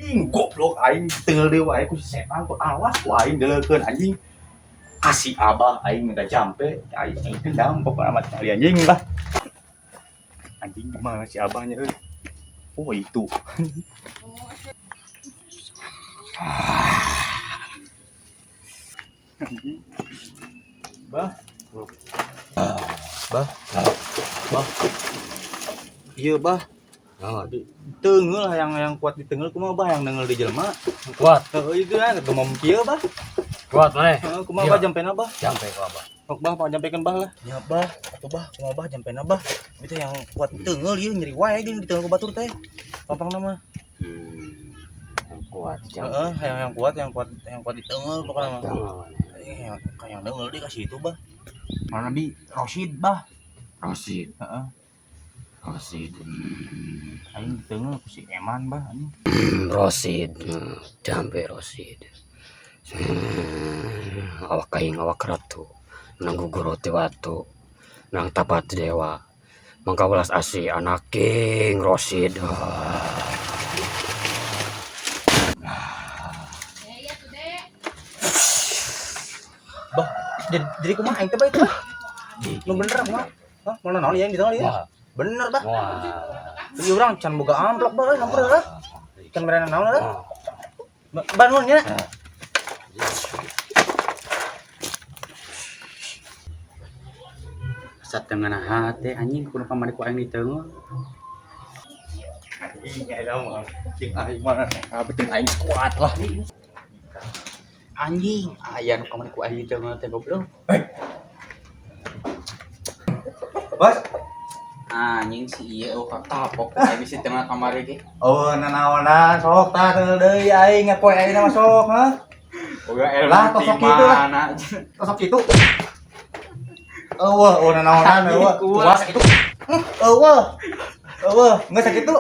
Goblok aing teu deui wae ku setan ku awas ku aing deulekeun anjing. Kasih abah aing minta jampe, aing dendam pokona mah kali anjing lah. Anjing gimana si abahnya euy? Oh itu. Anjing. Bah. Bah. Bah. Iya, Bah. Oh, Teungel yang kuat di teungel kumaha bah yang neungel di jelema. kuat, Heuh itu kan gemom kieu bah. kuat maneh. Heeh kumaha bah jampena bah? Jampe ku abah. Sok bah mau jampekeun bah lah. Ya bah, atuh bah kumaha bah jampena bah. Itu yang kuat di teungel ieu nyeri wae jeung di teungel ku batur teh. Pampangna mah. Yang kuat, Heeh, yang kuat di teungel pokona mah. Jangan. Kayak neungel di ka situ bah. Mana bi Rosid bah. Rosid, Heeh. Rosid. Aing di teungel ku si Eman bah anjing. Rosid, jampe Rosid. Awak kaing awak ratu, nang gugur ti watu, nang tapat dewa. Mangka welas asih anak king Rosid. Bah, jadi kumaha aing teh bah itu bah. Nu bener mah. Hah, mana naon yang di teungel ieu? Bener bah. Wah. Ieu urang can boga amplop bah euy hampir lah. Can merena naon lah. Bangun nya. Satengah hati anjing kudu kamari ku aing di teungel. Iya dah mah. Cing aing mah penting aing kuat lah. Anjing, aya nu kamari ku aing di teungel teh goblok. Bos. Anjing si ieu kapok aing di tengah kamari ge. Oh, nanaonan sok tah teu deui aing ngapoe aing mah sok hah. Boga Lah, tosok kitu lah. Tosok kitu. Eueuh, nanaonan eueuh. Kuas kitu. Eueuh, geus sakitu.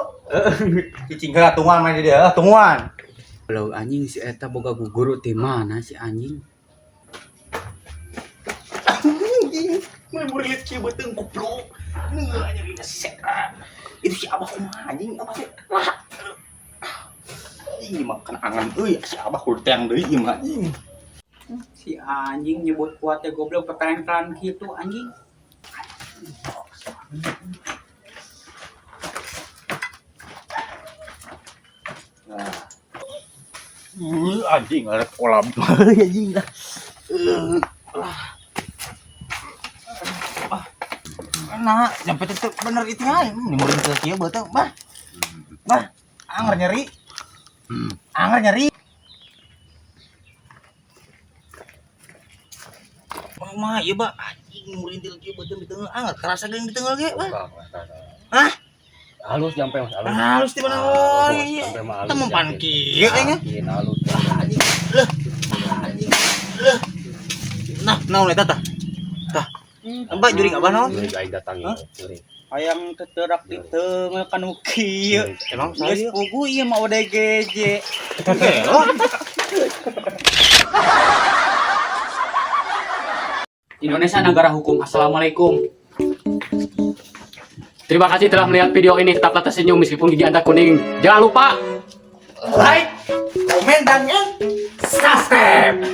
Cicing heula tungan mah di dia, tungan. Kalau anjing si eta boga guguru ti mana si anjing? Anjing, mun murilit kieu beuteung goblok. Neungel anya dina setan. Itu si abah kumaha anjing, abah teh. Anjing makan angan euy, si abah kudu teang deui ieu mah anjing. Si anjing nyebut kuat teh goblok peperan kitu anjing. Anjing ada kolam euy anjing dah. Nah, nyampe teh bener itu nya. Nimurin ke kieu beuteung, bah. Bah, anger nyeri. Anger nyeri. Mah ieu bah anjing nimurin ke kieu beuteung di teungel anger karasa geung di teungel ge, bah. Hah? Halus jampe Mas halus. Halus ti mana oh iya. Teu mempan kieu teh nya. Halus. Anjing. Leuh. Anjing. Leuh. Nah, naon eta tah? Tah. Mbak juri abah naon? Juri aing datang juri. Hayang teuterak di teungel kanu kieu. Emang geus pugu ieu mah ODGJ. Indonesia negara hukum. Assalamualaikum. Terima kasih telah melihat video ini. Tetaplah tersenyum meskipun gigi Anda kuning. Jangan lupa Like, komen dan subscribe.